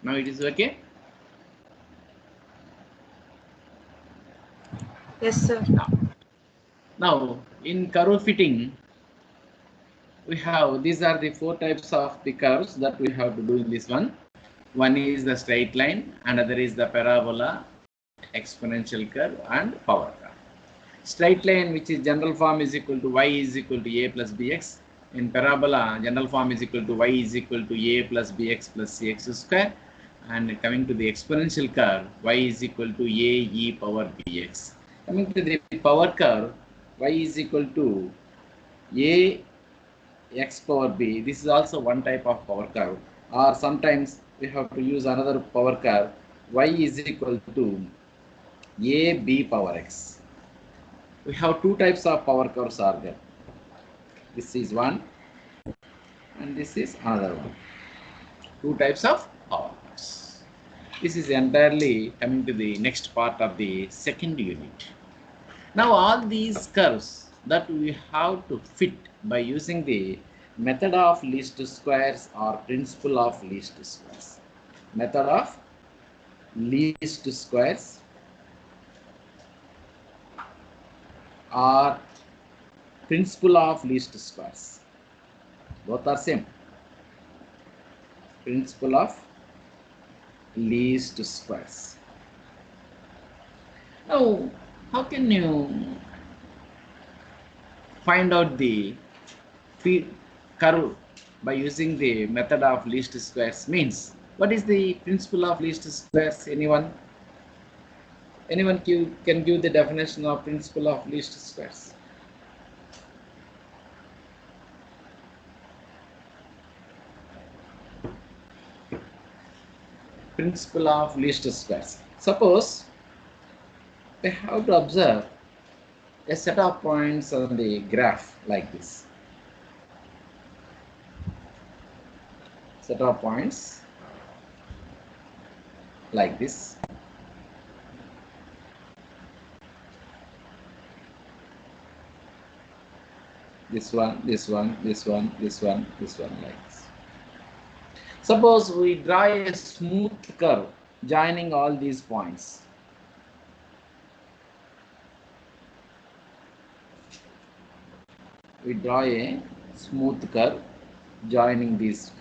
Now it is okay. Yes, sir. Now in curve fitting, we have, these are the 4 types of the curves that we have to do in this one. One is the straight line, another is the parabola, exponential curve, and power curve. Straight line, which is general form, is equal to y is equal to a plus bx. In parabola, general form is equal to y is equal to a plus bx plus cx square. And coming to the exponential curve, y is equal to a e power bx. Coming to the power curve, y is equal to a x power b. This is also one type of power curve. Or sometimes we have to use another power curve, y is equal to a b power x. We have 2 types of power curves are there. This is one and this is another one. 2 types of power curves. This is entirely coming to the next part of the second unit. Now all these curves that we have to fit by using the method of least squares or principle of least squares. Method of least squares or principle of least squares. Both are same. Principle of least squares. Now, how can you find out the curve by using the method of least squares? Means, what is the principle of least squares? Anyone? Anyone can give the definition of principle of least squares? Principle of least squares. Suppose we have to observe a set of points on the graph like this. Set of points like this. This one, this one, this one, this one, this one, like this. Suppose we draw a smooth curve joining all these points. We draw a smooth curve joining these.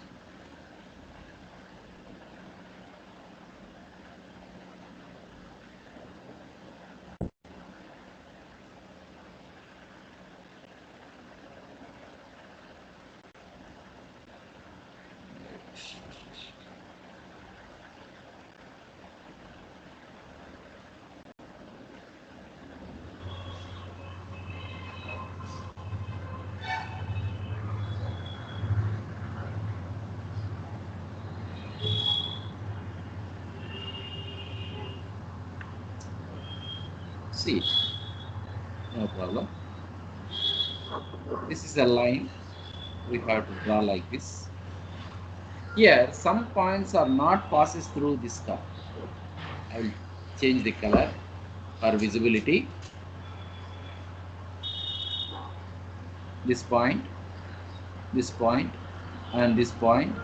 See, no problem. This is a line we have to draw like this. Here, some points are not passes through this curve. I will change the color for visibility. This point, and this point,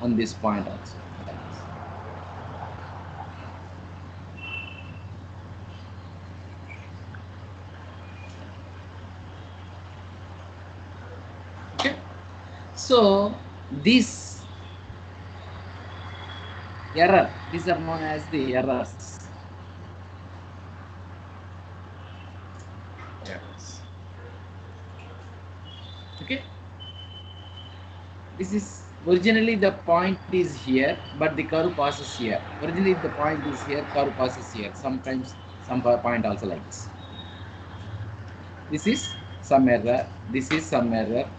and this point also. Okay. So this error, these are known as the errors. Okay. This is originally the point is here, but the curve passes here. Originally the point is here, curve passes here. Sometimes some point also like this. This is some error. This is some error.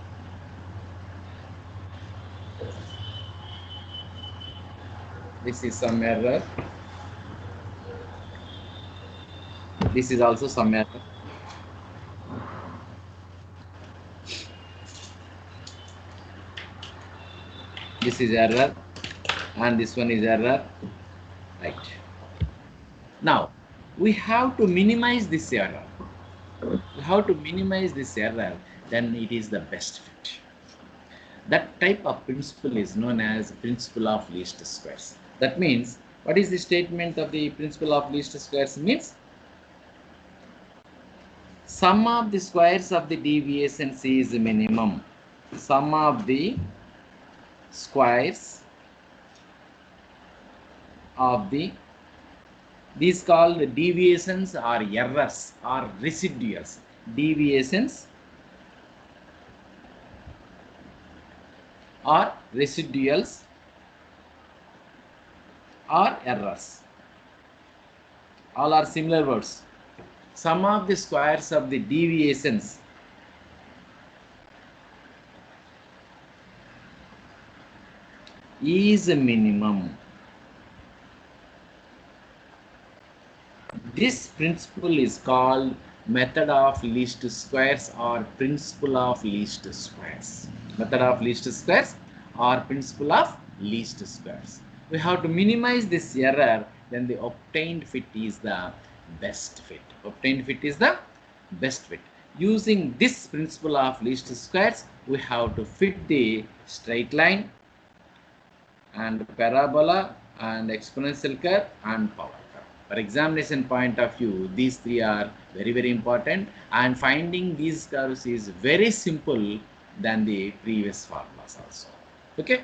This is some error. This is also some error. This is error, and this one is error. Right. Now we have to minimize this error. We have to minimize this error, then it is the best fit. That type of principle is known as principle of least squares. That means, what is the statement of the principle of least squares? Means sum of the squares of the deviations is minimum. Sum of the squares of the, these called deviations or errors or residuals. Deviations or residuals or errors. All are similar words. Sum of the squares of the deviations is a minimum. This principle is called method of least squares or principle of least squares. Method of least squares or principle of least squares. We have to minimize this error, then the obtained fit is the best fit. Obtained fit is the best fit. Using this principle of least squares, we have to fit the straight line and parabola and exponential curve and power curve. For examination point of view, these three are very, very important, and finding these curves is very simple than the previous formulas also. Okay.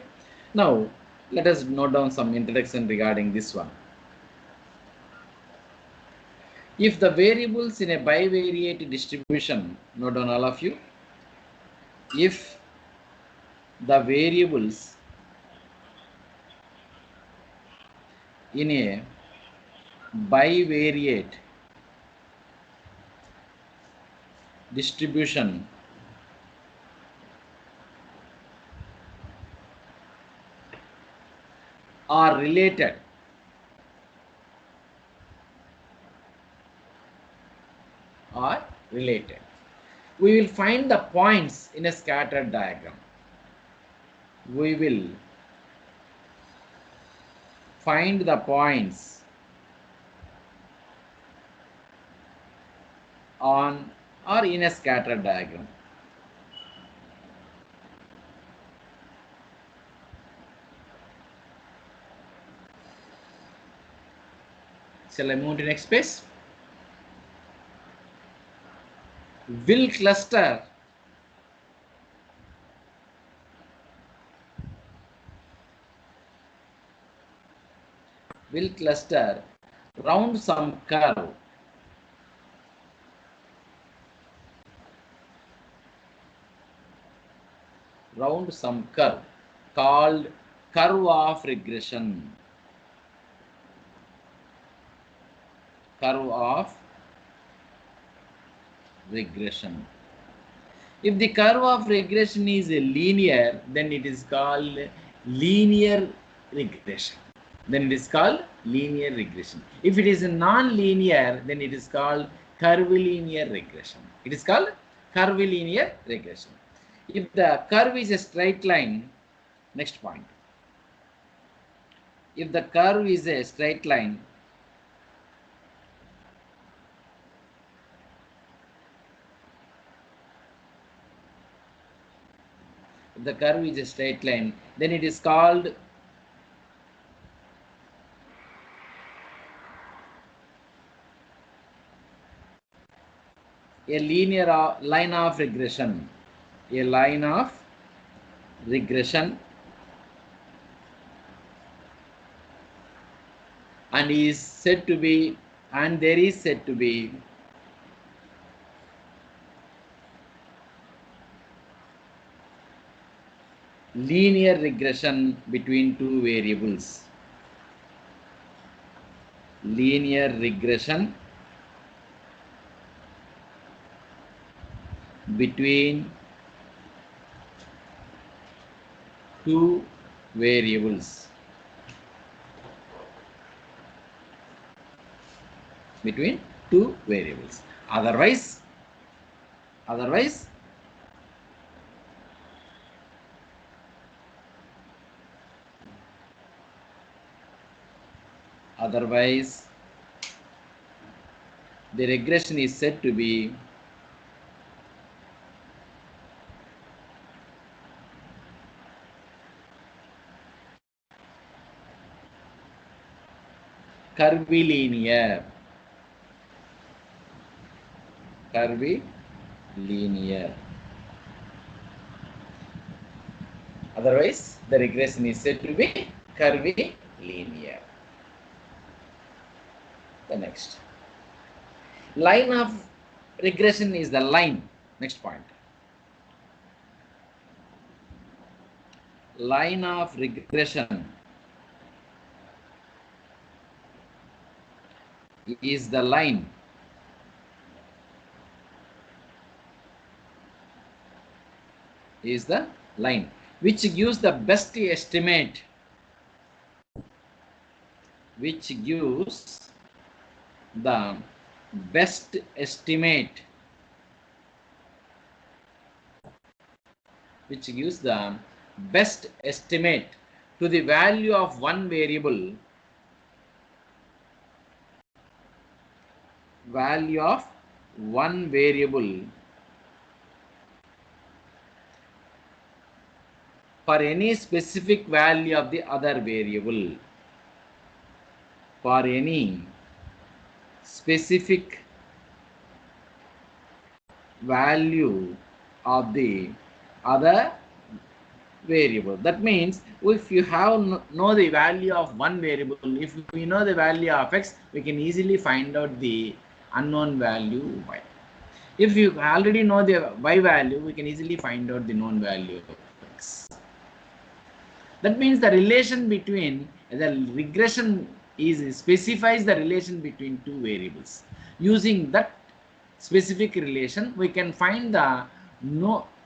Now, let us note down some introduction regarding this one. If the variables in a bivariate distribution, note down all of you, if the variables in a bivariate distribution are related, we will find the points in a scattered diagram. We will find the points on or in a scattered diagram. Shall I move to next page? Will cluster round some curve called curve of regression. Curve of regression. If the curve of regression is linear, then it is called linear regression. If it is non-linear, then it is called curvilinear regression. If the curve is a straight line, next point. If the curve is a straight line, then it is called a linear line of regression. A line of regression, and there is said to be linear regression between two variables. Linear regression between two variables. Otherwise the regression is said to be curvilinear. Curvilinear. Otherwise, the regression is said to be curvilinear. The next line of regression is the line. Next point. Line of regression is the line which gives the best estimate which gives the best estimate to the value of one variable for any specific value of the other variable. For any specific value of the other variable. That means if you have know the value of one variable, if we know the value of x, we can easily find out the unknown value y. If you already know the y value, we can easily find out the known value of x. That means the relation between the regression specifies the relation between two variables. Using that specific relation, we can find the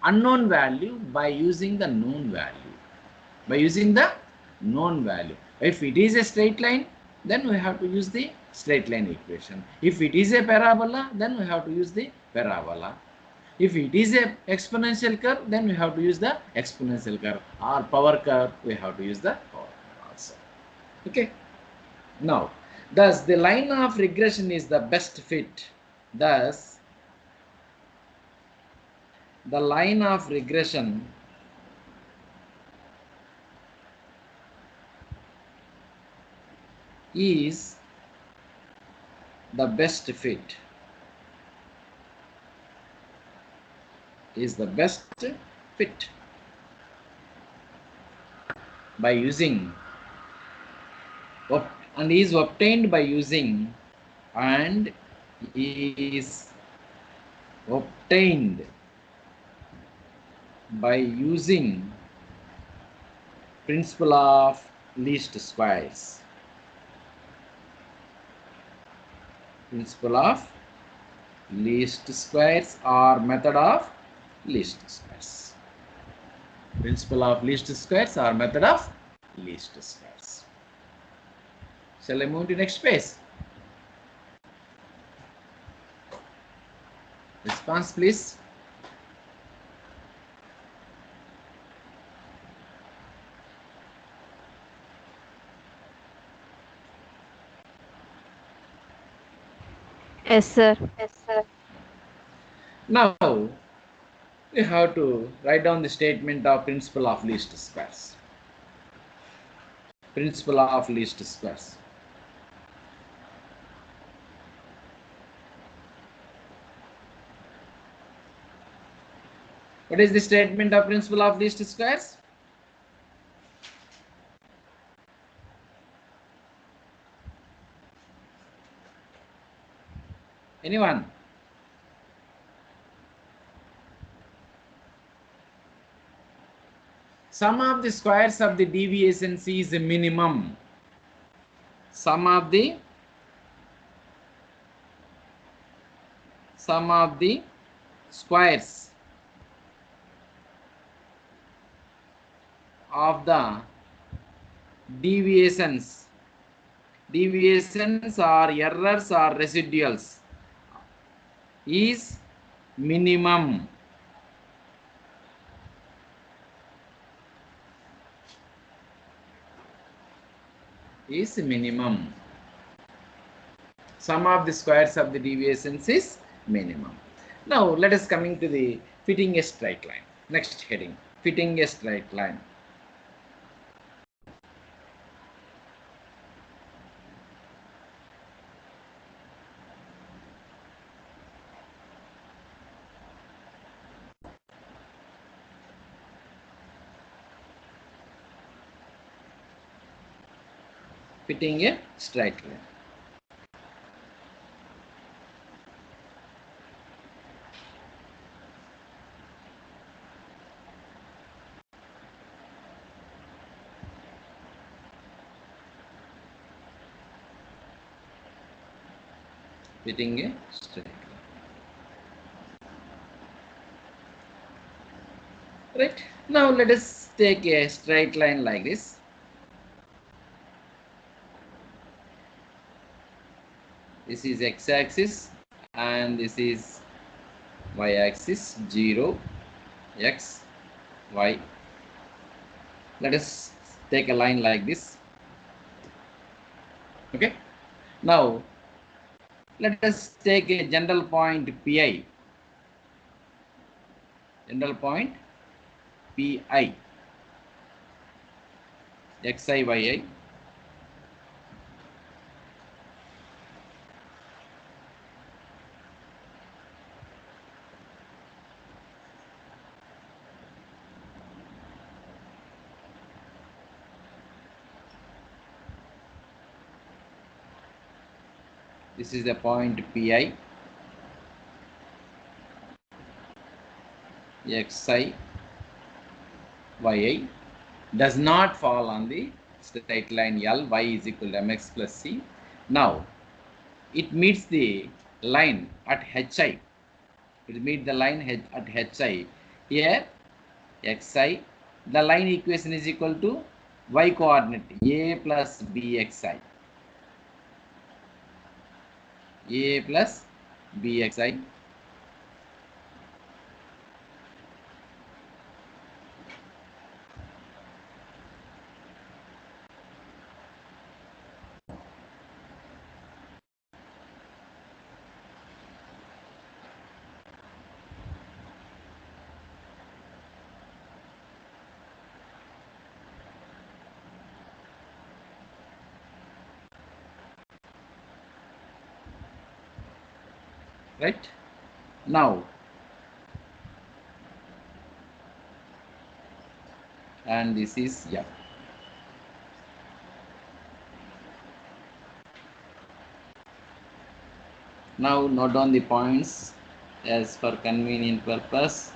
unknown value by using the known value. If it is a straight line, then we have to use the straight line equation. If it is a parabola, then we have to use the parabola. If it is a exponential curve, then we have to use the exponential curve, or power curve, we have to use the power curve also. Okay. Now, thus the line of regression is the best fit. Thus, the line of regression is the best fit. By using and is obtained by using principle of least squares. Principle of least squares or method of least squares. Principle of least squares or method of least squares. Shall I move to next page? Response, please. Yes, sir. Now, we have to write down the statement of principle of least squares. Principle of least squares. What is the statement of principle of least squares? Anyone? Sum of the squares of the deviations is a minimum. Sum of the squares of the deviations or errors or residuals is minimum. Sum of the squares of the deviations is minimum. Now let us coming to the fitting a straight line. Next heading, fitting a straight line. fitting a straight line. Fitting a straight line. Right. Now let us take a straight line like this. This is x-axis and this is y-axis, 0, x, y. Let us take a line like this. Okay. Now let us take a general point Pi. General point Pi. Xi, yi. This is the point Pi. Xi, yi does not fall on the straight line L. Y is equal to mx plus c. Now it meets the line at hi. It meets the line at hi. Here xi, the line equation is equal to y coordinate a plus bxi. A plus bxi. Right. Now and this is F. Now note down the points as for convenient purpose.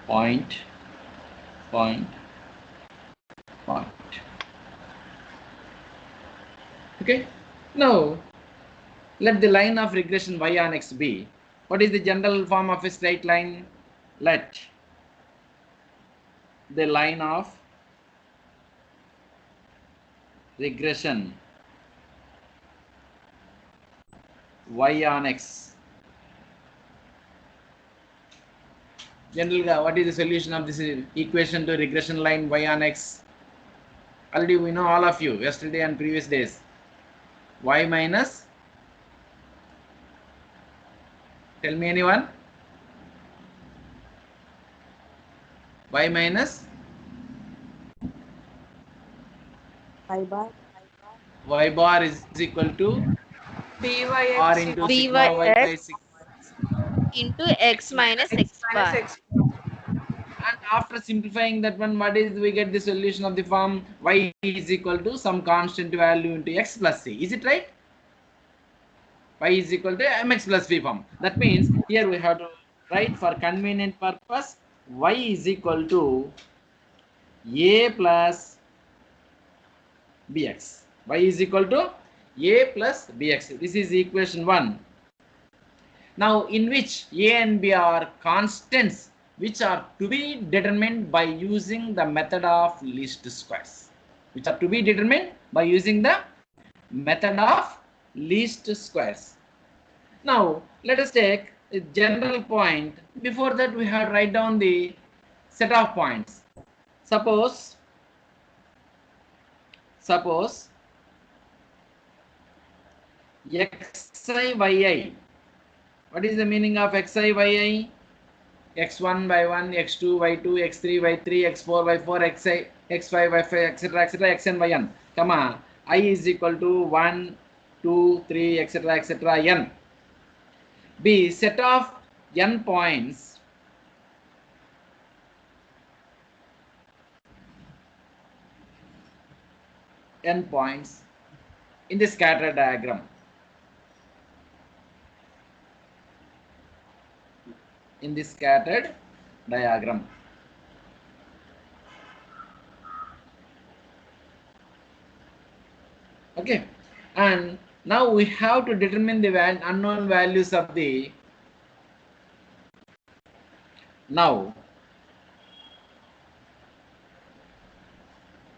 Point. Okay. Now let the line of regression y on x be. What is the general form of a straight line? Let the line of regression y on x. Generally, what is the solution of this equation to regression line y on x? Already we know, all of you, yesterday and previous days. Y minus, tell me anyone? Y minus y bar is equal to r into sigma y by 6. into x minus x bar. And after simplifying that one, what is we get the solution of the form y is equal to some constant value into x plus c. Is it right? Y is equal to mx plus v form. That means here we have to write for convenient purpose y is equal to a plus bx. Y is equal to a plus bx. This is equation 1. Now in which a and b are constants which are to be determined by using the method of least squares. Which are to be determined by using the method of least squares. Now let us take a general point. Before that we have to write down the set of points. Suppose xi yi. What is the meaning of xi yi? x1 by 1, x2 by 2, x3 by 3, x4 by 4, xi, x5 by 5, etc., etc., xn by n, comma, I is equal to 1, 2, 3, etc., etc., n. B, set of n points in the scatter diagram. In the scattered diagram. Okay, and now we have to determine the unknown values of the. Now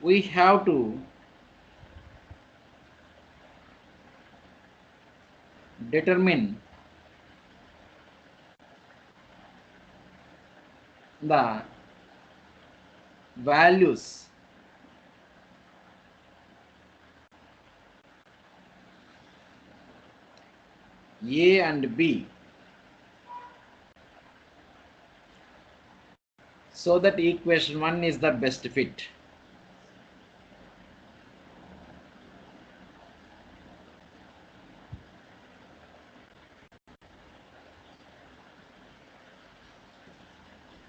we have to determine the values A and B, so that equation 1 is the best fit.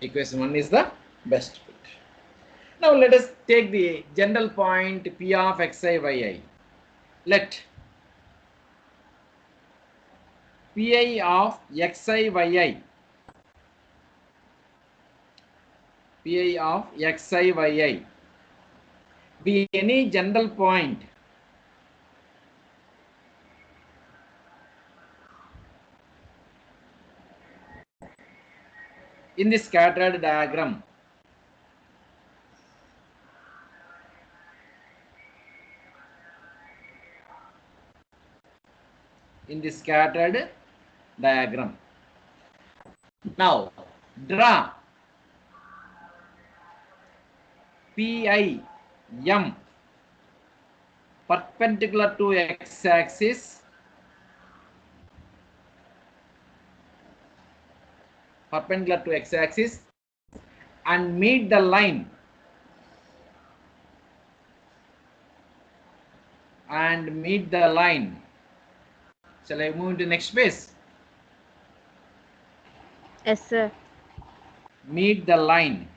Equation 1 is the best fit. Now let us take the general point P of xi yi. Let Pi of xi yi, Pi of xi yi be any general point in the scattered diagram. In the scattered diagram. Now draw Pi m perpendicular to x-axis, and meet the line, Shall I move to next page? Yes, sir. Meet the line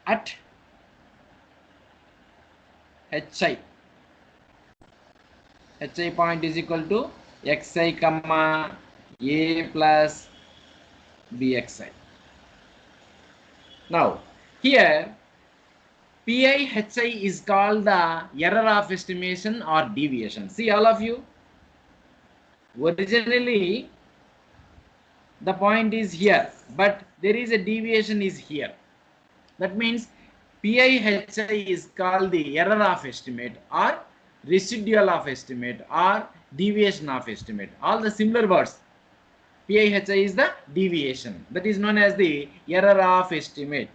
at hi. Hi point is equal to xi comma a plus bxi. Now here PIHI is called the error of estimation or deviation. See all of you, originally the point is here, but there is a deviation is here. That means PIHI is called the error of estimate or residual of estimate or deviation of estimate. All the similar words. PIHI is the deviation, that is known as the error of estimate.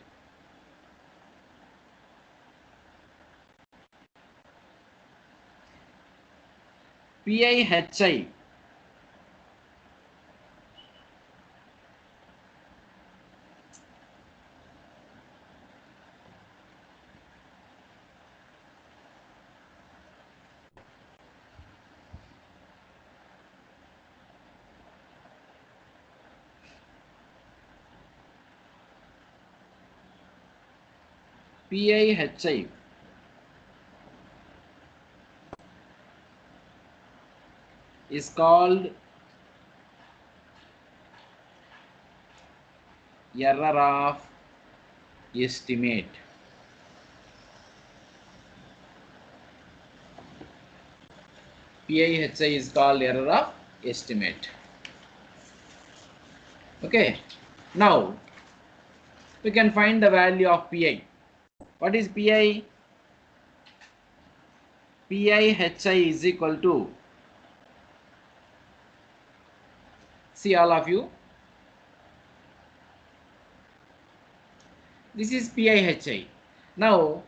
PIHI PIHI is called error of estimate. PIHI is called error of estimate. Okay, now we can find the value of Pi. What is Pi? PIHI is equal to, see all of you, this is PIHI. Now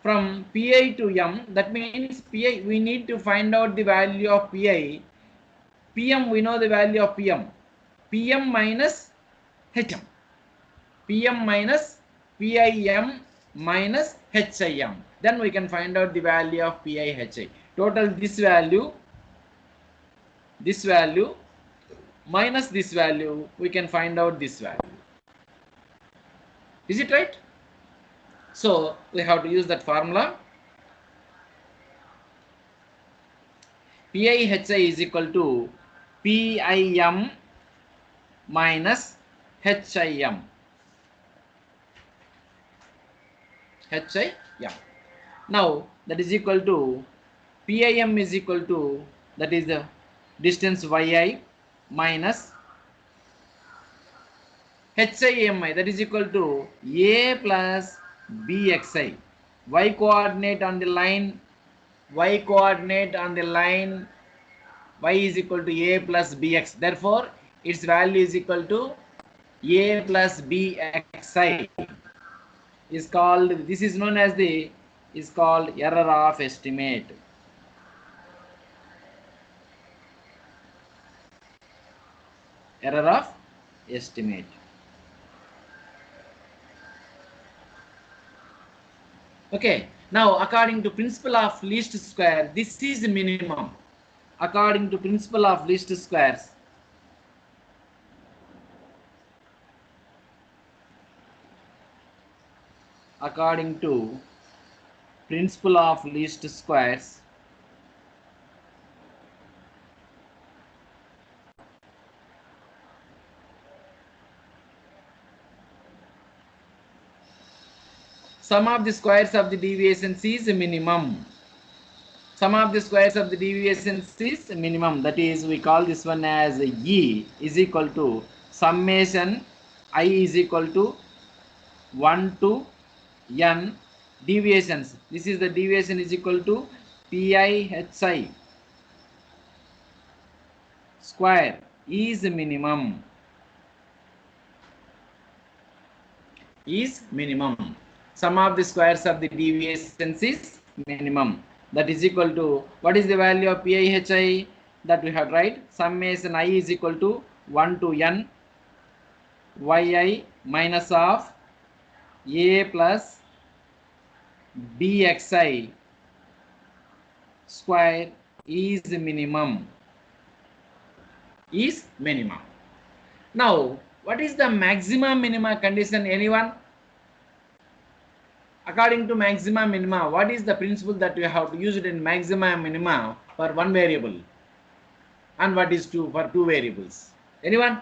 from Pi to m, that means Pi, we need to find out the value of Pi. Pm, we know the value of Pm. Pm minus Hm. Pm minus Pim minus Him. Then we can find out the value of PIHI. total this value minus this value, we can find out this value. Is it right? So we have to use that formula. PIHI is equal to PIM minus HIM. Now that is equal to PIM is equal to, that is the distance yi minus HIMI, that is equal to A plus BXI. Y coordinate on the line, y is equal to A plus BX. Therefore, its value is equal to A plus BXI. Is called, this is known as called error of estimate. Error of estimate. Okay, now according to principle of least square, this is minimum. According to principle of least squares, according to principle of least squares, sum of the squares of the deviations is minimum. Sum of the squares of the deviations is minimum. That is, we call this one as E is equal to summation I is equal to 1 to n deviations. This is the deviation is equal to PIHI square is minimum. Sum of the squares of the deviations is minimum. That is equal to, what is the value of PIHI? That we have right. Summation I is equal to 1 to n yi minus of A plus BXI square is minimum. Now, what is the maximum minima condition? Anyone? According to maxima minima, what is the principle that we have to use it in maxima minima for one variable, and what is for two variables? Anyone?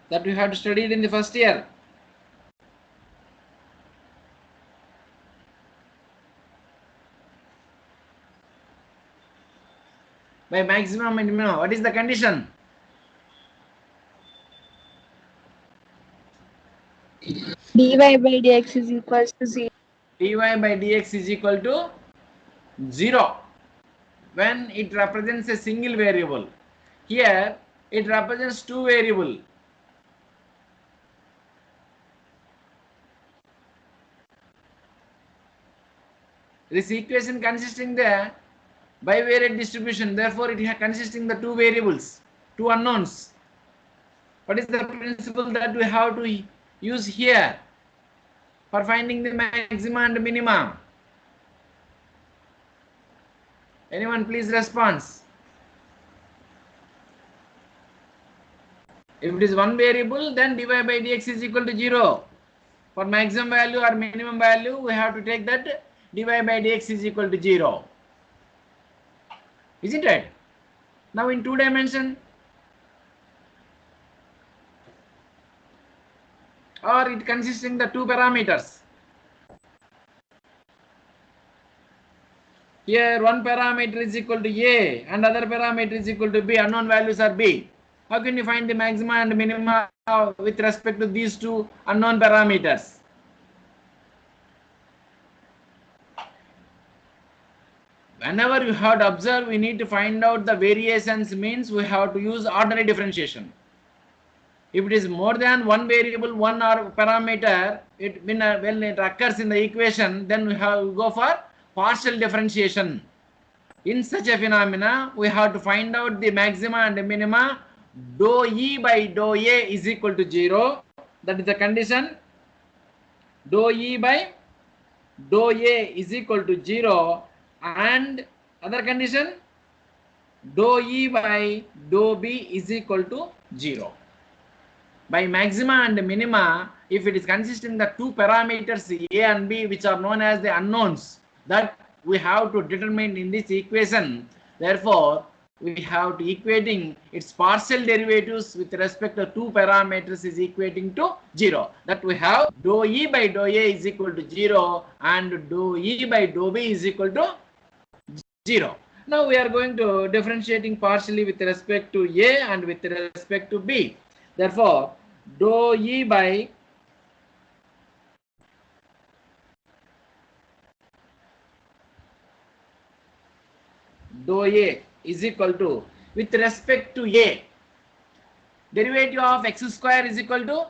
That we have studied in the first year. By maximum minima, what is the condition? dy by dx is equal to 0. dy by dx is equal to 0 when it represents a single variable. Here it represents two variables. This equation consisting the bivariate distribution, therefore it is consisting the two variables, two unknowns. What is the principle that we have to use here for finding the maxima and minima? Anyone please respond. If it is one variable, then dy by dx is equal to 0. For maximum value or minimum value, we have to take that dy by dx is equal to 0. Isn't it? Now in two dimension, or it consisting the two parameters. Here one parameter is equal to A and other parameter is equal to B. Unknown values are B. How can you find the maxima and minima with respect to these two unknown parameters? Whenever you have to observe, we need to find out the variations, means we have to use ordinary differentiation. If it is more than one variable, one or parameter, when it occurs in the equation, then we have to go for partial differentiation. In such a phenomena, we have to find out the maxima and minima. Dou E by dou A is equal to 0. That is the condition. Dou E by dou A is equal to 0 and other condition dou E by dou B is equal to 0. By maxima and minima, if it is consisting the two parameters A and B which are known as the unknowns that we have to determine in this equation, therefore we have to equating its partial derivatives with respect to two parameters is equating to 0. That we have dou E by dou A is equal to 0 and dou E by dou B is equal to 0. Now we are going to differentiating partially with respect to A and with respect to B. Therefore, dou E by dou A is equal to, with respect to A, derivative of x square is equal to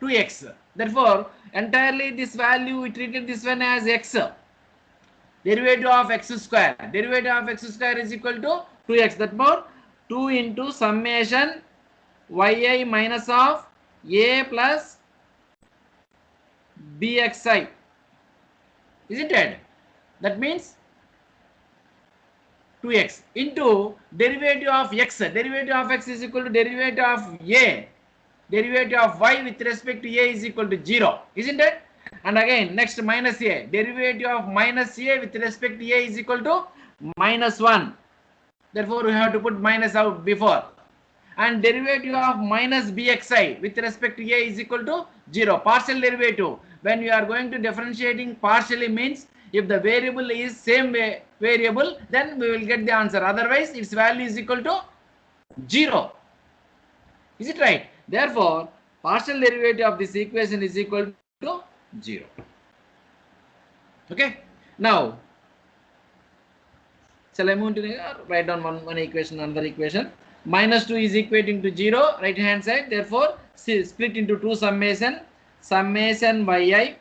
2x. Therefore, entirely this value we treated this one as x. Derivative of x square is equal to 2x. That more 2 into summation yi minus of a plus bxi, isn't it? That means 2x into derivative of x. Derivative of x is equal to derivative of a. Derivative of y with respect to a is equal to 0, isn't it? And again next minus a. Derivative of minus a with respect to a is equal to minus 1. Therefore we have to put minus out before. And derivative of minus bxi with respect to a is equal to 0. Partial derivative. When you are going to differentiating partially means if the variable is same variable, then we will get the answer. Otherwise its value is equal to 0. Is it right? Therefore, partial derivative of this equation is equal to 0. Okay. Now, shall I move to the write down one equation, another equation. Minus 2 is equating to 0, right hand side. Therefore, split into two summation. Summation yi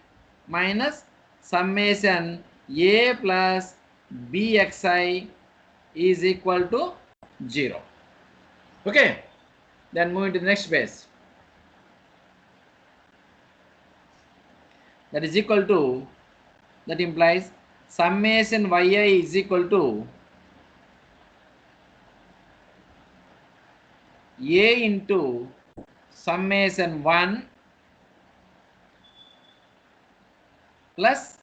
minus summation a plus bxi is equal to 0. Okay. Then moving to the next base. That is equal to, that implies summation yi is equal to a into summation 1 plus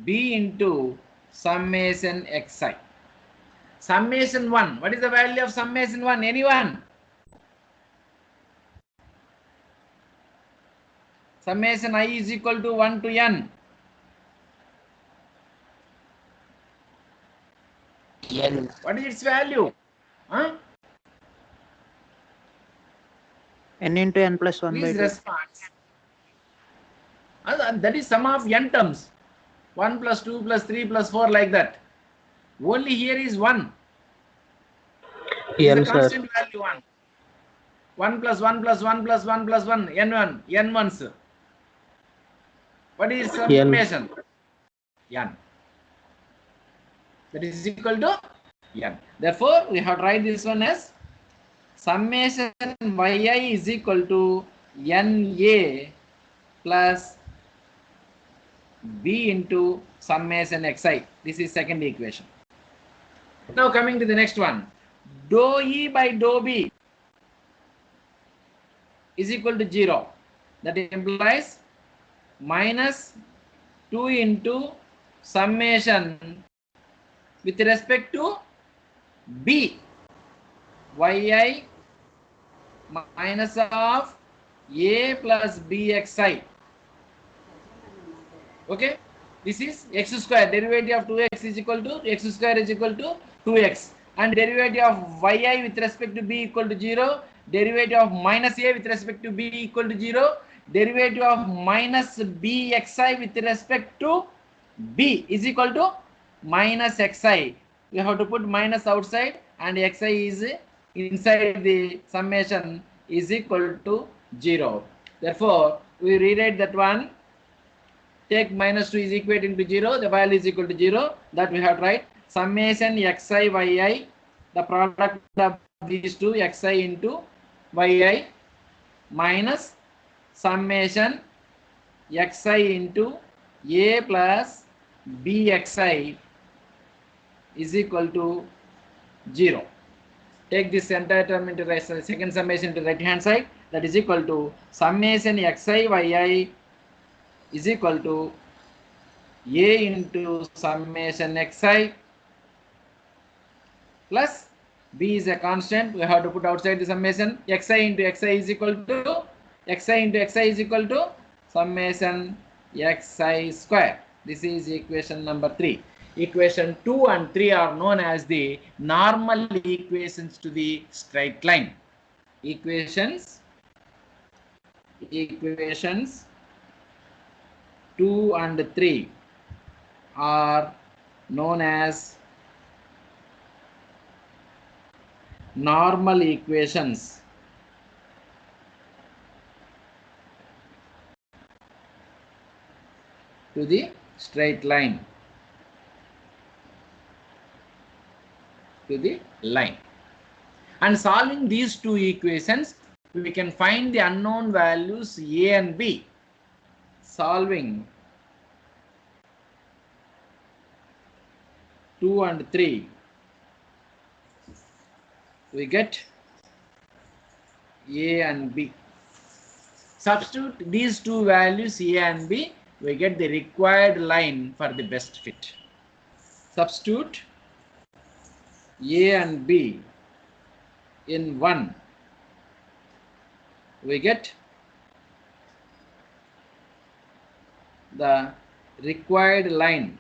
b into summation xi. Summation 1. What is the value of summation 1? Anyone? Summation I is equal to 1 to n. N. What is its value? Huh? N into n plus 1 by Please 2. respond. That is sum of n terms. 1 plus 2 plus 3 plus 4 like that. Only here is 1. N, Is a sir. constant value 1. 1 plus 1 plus 1 plus 1 plus 1. N1. N1s. What is summation? N. That is equal to n. Therefore, we have to write this one as summation yi is equal to na plus b into summation xi. This is second equation. Now coming to the next one. Dou e by dou b is equal to 0. That implies minus 2 into summation with respect to b yi minus of a plus bxi. Okay, this is x square. Derivative of 2x is equal to x square is equal to 2x, and derivative of yi with respect to b equal to 0. Derivative of minus a with respect to b equal to 0. Derivative of minus bxi with respect to b is equal to minus xi. We have to put minus outside and xi is inside the summation is equal to 0. Therefore, we rewrite that one. Take minus 2 is equating to 0. The value is equal to 0. That we have to write summation xi yi. The product of these two xi into yi minus summation xi into a plus bxi is equal to 0. Take this entire term into right, second summation to right hand side, that is equal to summation xi yi is equal to a into summation xi plus b is a constant, we have to put outside the summation. Xi into xi is equal to summation xi square. This is equation number 3. Equation 2 and 3 are known as the normal equations to the straight line. Equations 2 and 3 are known as normal equations to the straight line, and solving these two equations we can find the unknown values a and b. Solving 2 and 3 we get a and b. Substitute these two values a and b, we get the required line for the best fit. Substitute a and b in 1, we get the required line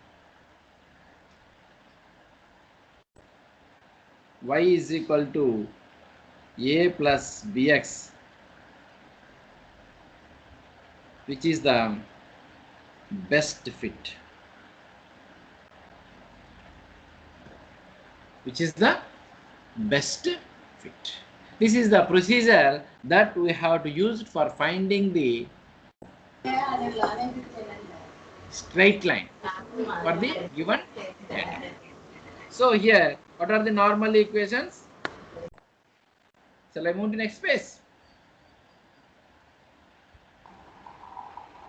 y is equal to a plus bx, which is the best fit. This is the procedure that we have to use for finding the straight line for the given data. So here, what are the normal equations? Shall I move to next page?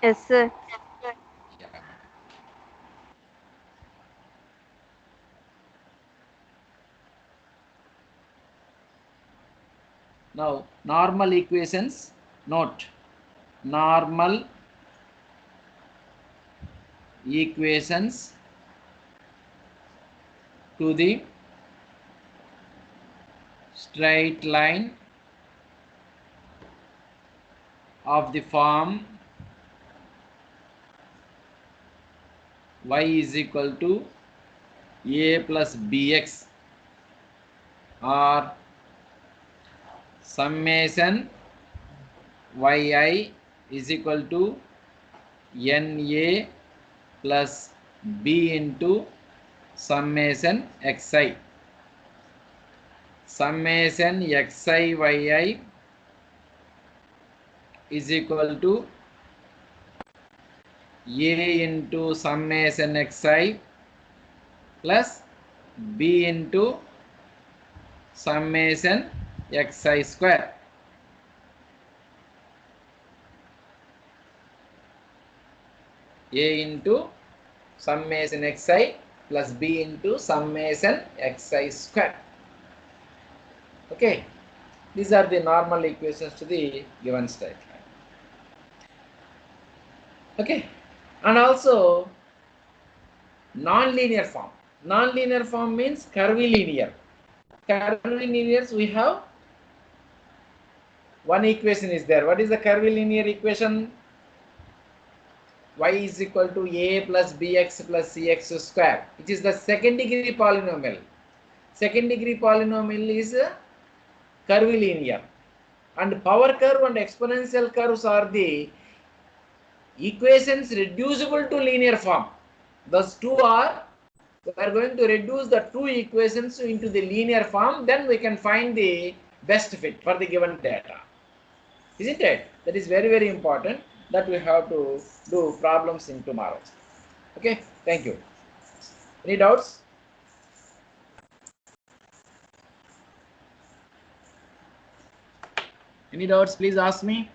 Yes, sir. Yeah. Now, normal equations, note, normal equations to the straight line of the form y is equal to a plus bx or summation yi is equal to na plus b into summation xi. Summation xi yi is equal to a into summation xi plus b into summation xi square. A into summation xi plus b into summation xi square. Okay, these are the normal equations to the given straight line. Okay, and also non-linear form. Non-linear form means curvilinear. Curvilinears, we have one equation is there. What is the curvilinear equation? Y is equal to a plus bx plus cx square, which is the second degree polynomial. Second degree polynomial is curvilinear, and power curve and exponential curves are the equations reducible to linear form. Those two are, we are going to reduce the two equations into the linear form, then we can find the best fit for the given data. Isn't it? That is very, very important that we have to do problems in tomorrow. Okay, thank you. Any doubts? Any doubts, please ask me.